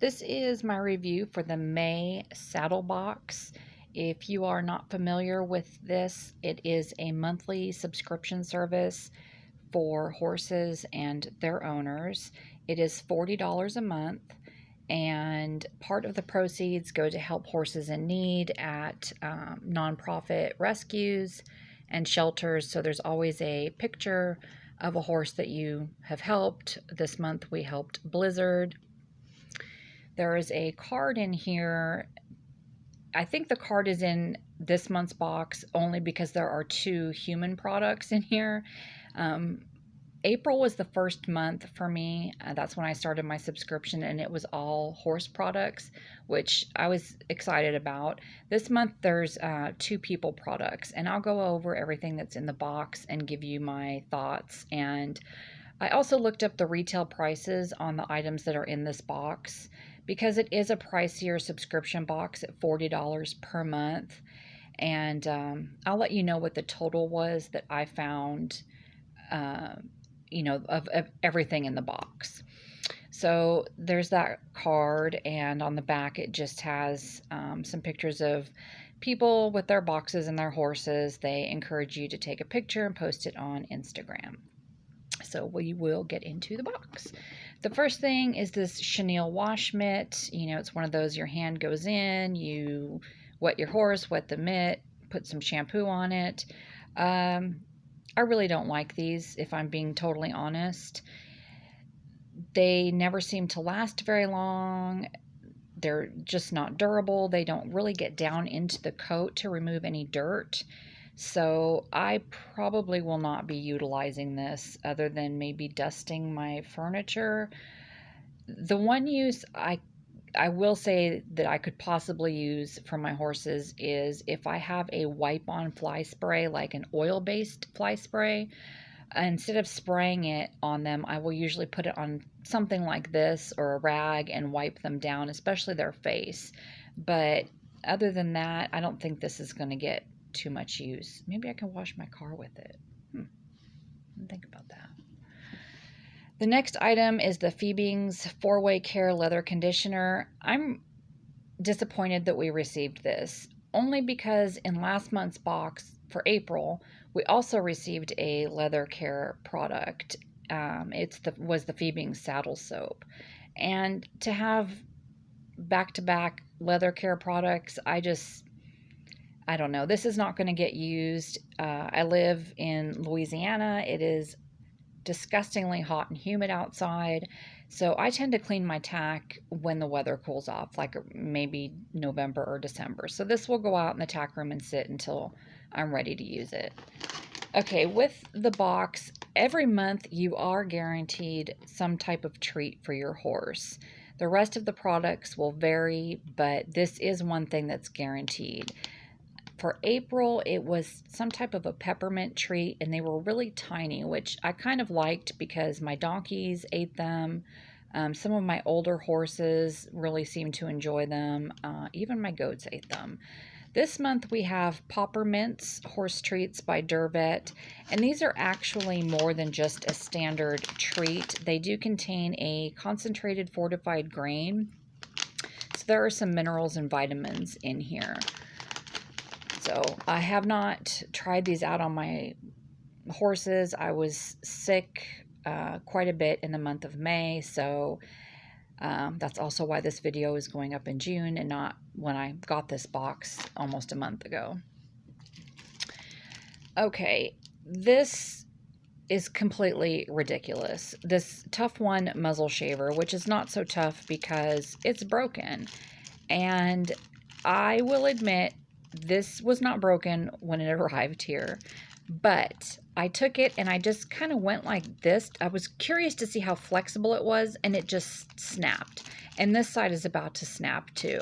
This is my review for the May Saddle Box. If you are not familiar with this, it is a monthly subscription service for horses and their owners. It is $40 a month, and part of the proceeds go to help horses in need at nonprofit rescues and shelters. So there's always a picture of a horse that you have helped. This month we helped Blizzard. There is a card in here. I think the card is in this month's box only because there are 2 human products in here. April was the first month for me. That's when I started my subscription, and it was all horse products, which I was excited about. This month there's 2 people products, and I'll go over everything that's in the box and give you my thoughts. And I also looked up the retail prices on the items that are in this box because it is a pricier subscription box at $40 per month. And I'll let you know what the total was that I found, of everything in the box. So there's that card, and on the back it just has some pictures of people with their boxes and their horses. They encourage you to take a picture and post it on Instagram. So we will get into the box. The first thing is this chenille wash mitt. It's one of those, your hand goes in, you wet your horse, wet the mitt, put some shampoo on it. I really don't like these, if I'm being totally honest. They never seem to last very long. They're just not durable. They don't really get down into the coat to remove any dirt. So I probably will not be utilizing this other than maybe dusting my furniture. The one use I will say that I could possibly use for my horses is if I have a wipe-on fly spray, like an oil-based fly spray. Instead of spraying it on them, I will usually put it on something like this or a rag and wipe them down, especially their face. But other than that, I don't think this is going to get too much use. Maybe I can wash my car with it. Think about that. The next item is the Fiebing's 4-Way Care Leather Conditioner. I'm disappointed that we received this, only because in last month's box for April, we also received a leather care product. Was the Fiebing's Saddle Soap. And to have back-to-back leather care products, I don't know. This is not going to get used. I live in Louisiana. It is disgustingly hot and humid outside. So I tend to clean my tack when the weather cools off, like maybe November or December. So this will go out in the tack room and sit until I'm ready to use it. Okay, with the box, every month you are guaranteed some type of treat for your horse. The rest of the products will vary, but this is one thing that's guaranteed. For April, it was some type of a peppermint treat, and they were really tiny, which I kind of liked because my donkeys ate them. Some of my older horses really seemed to enjoy them. Even my goats ate them. This month we have Popper Mints Horse Treats by Dervet, and these are actually more than just a standard treat. They do contain a concentrated fortified grain, so there are some minerals and vitamins in here. So I have not tried these out on my horses. I was sick quite a bit in the month of May, so that's also why this video is going up in June and not when I got this box almost a month ago. Okay, this is completely ridiculous. This Tough One muzzle shaver, which is not so tough because it's broken. And I will admit, this was not broken when it arrived here, but I took it and I just kind of went like this. I was curious to see how flexible it was, and it just snapped. And this side is about to snap too.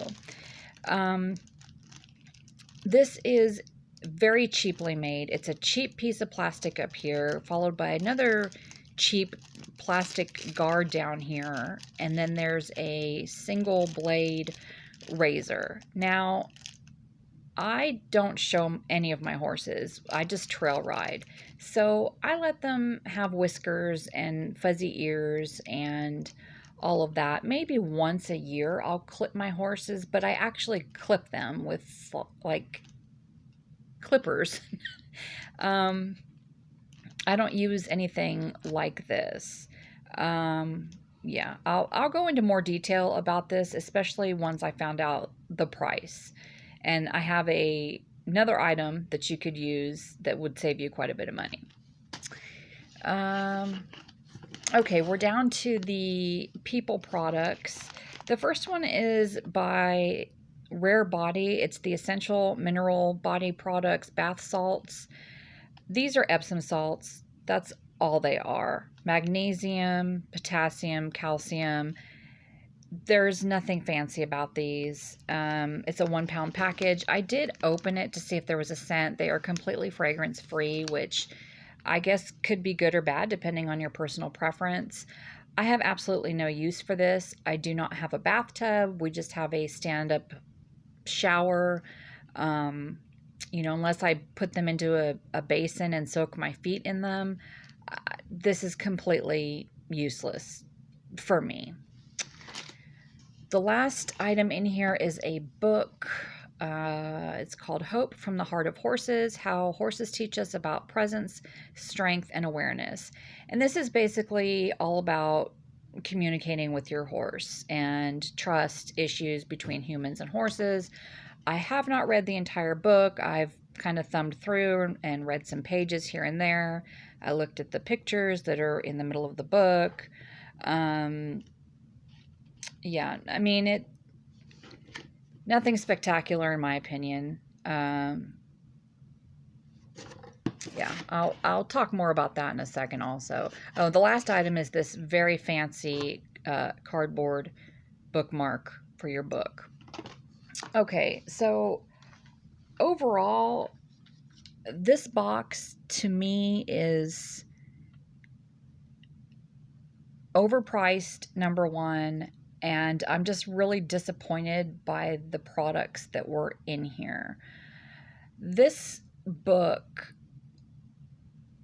This is very cheaply made. It's a cheap piece of plastic up here, followed by another cheap plastic guard down here, and then there's a single blade razor. Now, I don't show any of my horses. I just trail ride. So I let them have whiskers and fuzzy ears and all of that. Maybe once a year I'll clip my horses, but I actually clip them with like clippers. um, I don't use anything like this. Um, yeah, I'll go into more detail about this, especially once I found out the price. And I have another item that you could use that would save you quite a bit of money. Okay, we're down to the people products. The first one is by Rare Body. It's the Essential Mineral Body Products Bath Salts. These are Epsom salts. That's all they are. Magnesium, potassium, calcium. There's nothing fancy about these. It's a 1 pound package. I did open it to see if there was a scent. They are completely fragrance free, which I guess could be good or bad depending on your personal preference. I have absolutely no use for this. I do not have a bathtub. We just have a stand-up shower. Unless I put them into a basin and soak my feet in them, this is completely useless for me. The last item in here is a book. It's called Hope from the Heart of Horses, How Horses Teach Us About Presence, Strength, and Awareness. And this is basically all about communicating with your horse and trust issues between humans and horses. I have not read the entire book. I've kind of thumbed through and read some pages here and there. I looked at the pictures that are in the middle of the book. Yeah, I mean, nothing spectacular in my opinion. Yeah, I'll talk more about that in a second also. Oh, the last item is this very fancy cardboard bookmark for your book. Okay, so overall, this box to me is overpriced, number one, and I'm just really disappointed by the products that were in here. This book,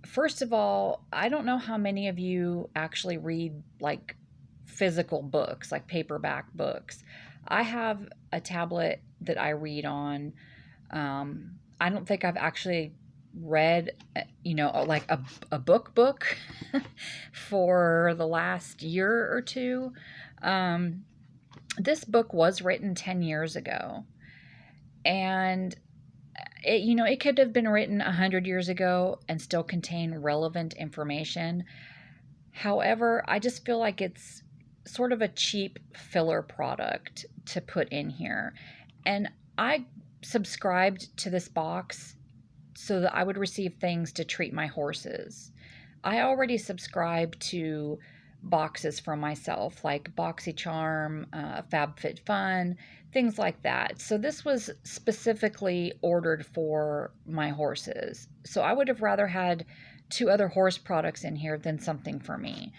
first of all, I don't know how many of you actually read like physical books, like paperback books. I have a tablet that I read on. I don't think I've actually read, like a book for the last year or two. This book was written 10 years ago, and it could have been written 100 years ago and still contain relevant information. However, I just feel like it's sort of a cheap filler product to put in here. And I subscribed to this box so that I would receive things to treat my horses. I already subscribe to boxes for myself, like BoxyCharm, FabFitFun, things like that. So this was specifically ordered for my horses. So I would have rather had 2 other horse products in here than something for me.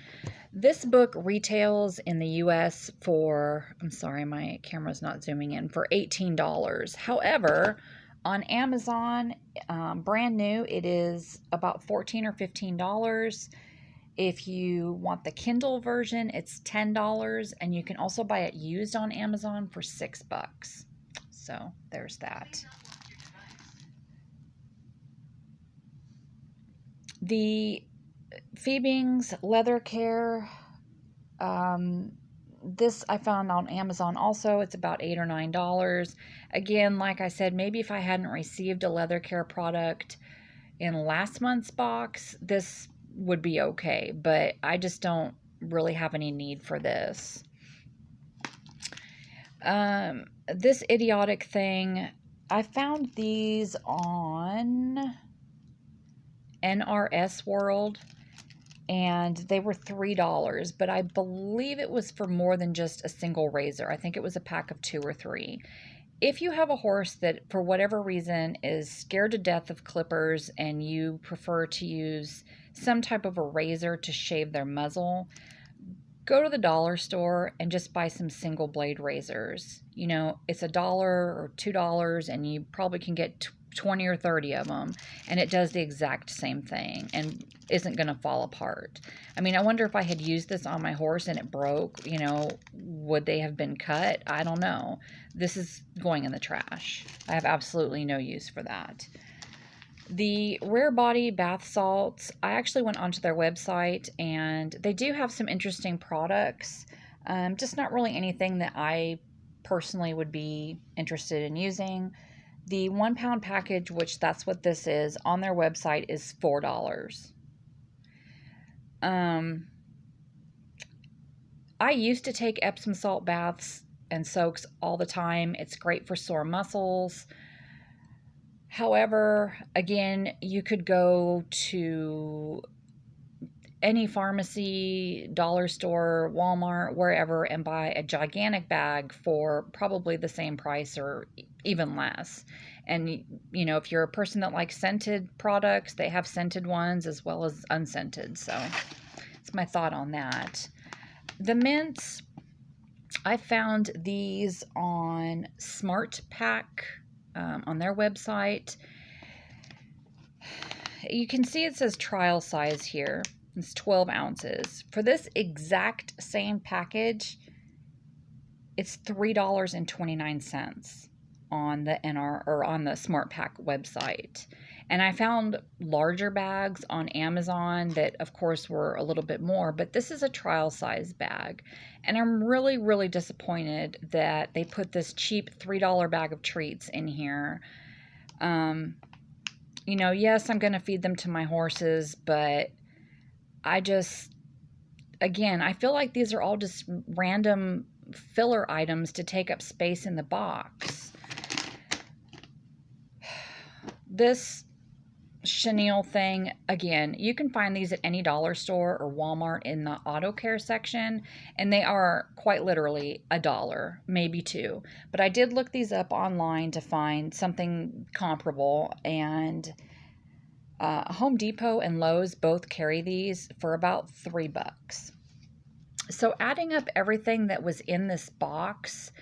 This book retails in the US for, I'm sorry, my camera's not zooming in, for $18. However, on Amazon, brand new, it is about $14 or $15. If you want the Kindle version, it's $10, and you can also buy it used on Amazon for $6. So there's that. The Fiebing's Leather Care, this I found on Amazon also. It's about $8 or $9. Again, like I said, maybe if I hadn't received a leather care product in last month's box, this would be okay, but I just don't really have any need for this. This idiotic thing, I found these on NRS World, and they were $3, but I believe it was for more than just a single razor. I think it was a pack of 2 or 3. If you have a horse that, for whatever reason, is scared to death of clippers and you prefer to use some type of a razor to shave their muzzle, go to the dollar store and just buy some single blade razors. It's $1 or $2, and you probably can get 20 or 30 of them, and it does the exact same thing and isn't going to fall apart. I mean, I wonder if I had used this on my horse and it broke, would they have been cut? I don't know. This is going in the trash. I have absolutely no use for that. The Rare Body bath salts, I actually went onto their website and they do have some interesting products, just not really anything that I personally would be interested in using. The 1 pound package, which that's what this is, on their website is $4. I used to take Epsom salt baths and soaks all the time. It's great for sore muscles. However, again, you could go to any pharmacy, dollar store, Walmart, wherever, and buy a gigantic bag for probably the same price or even less. And, if you're a person that likes scented products, they have scented ones as well as unscented. So that's my thought on that. The mints, I found these on Smart Pack on their website. You can see it says trial size here. It's 12 ounces. For this exact same package, it's $3.29 on the NR or on the Smart Pack website. And I found larger bags on Amazon that, of course, were a little bit more, but this is a trial size bag. And I'm really, really disappointed that they put this cheap $3 bag of treats in here. Yes, I'm going to feed them to my horses, but I feel like these are all just random filler items to take up space in the box. This chenille thing, again, you can find these at any dollar store or Walmart in the auto care section, and they are quite literally $1, maybe $2. But I did look these up online to find something comparable, and Home Depot and Lowe's both carry these for about $3. So adding up everything that was in this box,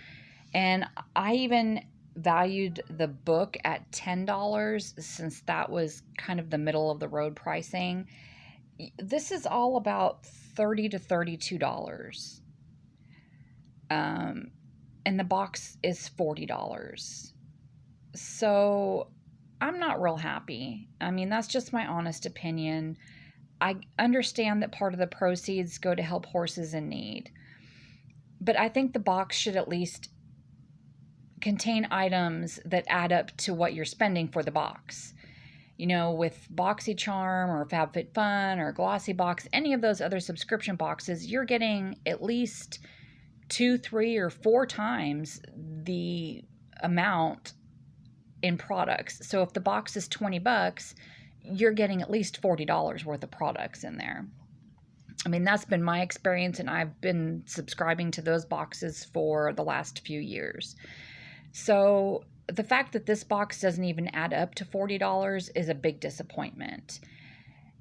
and I even valued the book at $10 since that was kind of the middle of the road pricing. This is all about $30 to $32. And the box is $40. So I'm not real happy. I mean, that's just my honest opinion. I understand that part of the proceeds go to help horses in need, but I think the box should at least contain items that add up to what you're spending for the box. With BoxyCharm or FabFitFun or Glossybox, any of those other subscription boxes, you're getting at least 2, 3, or 4 times the amount in products. So if the box is $20, you're getting at least $40 worth of products in there. I mean, that's been my experience, and I've been subscribing to those boxes for the last few years. So the fact that this box doesn't even add up to $40 is a big disappointment.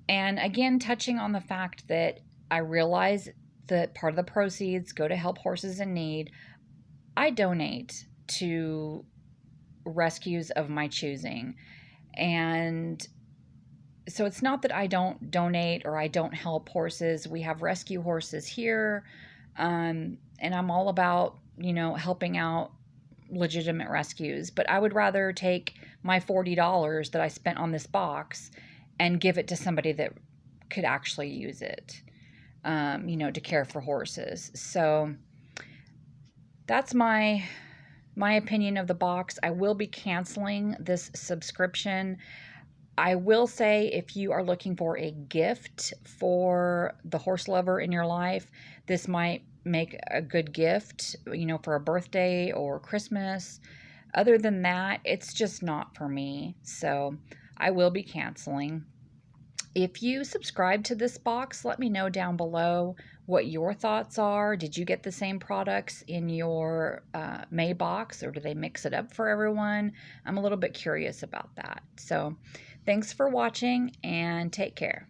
And again, touching on the fact that I realize that part of the proceeds go to help horses in need, I donate to rescues of my choosing. And so it's not that I don't donate or I don't help horses. We have rescue horses here, and I'm all about, helping out legitimate rescues. But I would rather take my $40 that I spent on this box and give it to somebody that could actually use it, to care for horses. So that's my opinion of the box. I will be canceling this subscription. I will say, if you are looking for a gift for the horse lover in your life, this might make a good gift, for a birthday or Christmas. Other than that, it's just not for me. So I will be canceling. If you subscribe to this box, let me know down below what your thoughts are. Did you get the same products in your May box, or do they mix it up for everyone? I'm a little bit curious about that. So thanks for watching, and take care.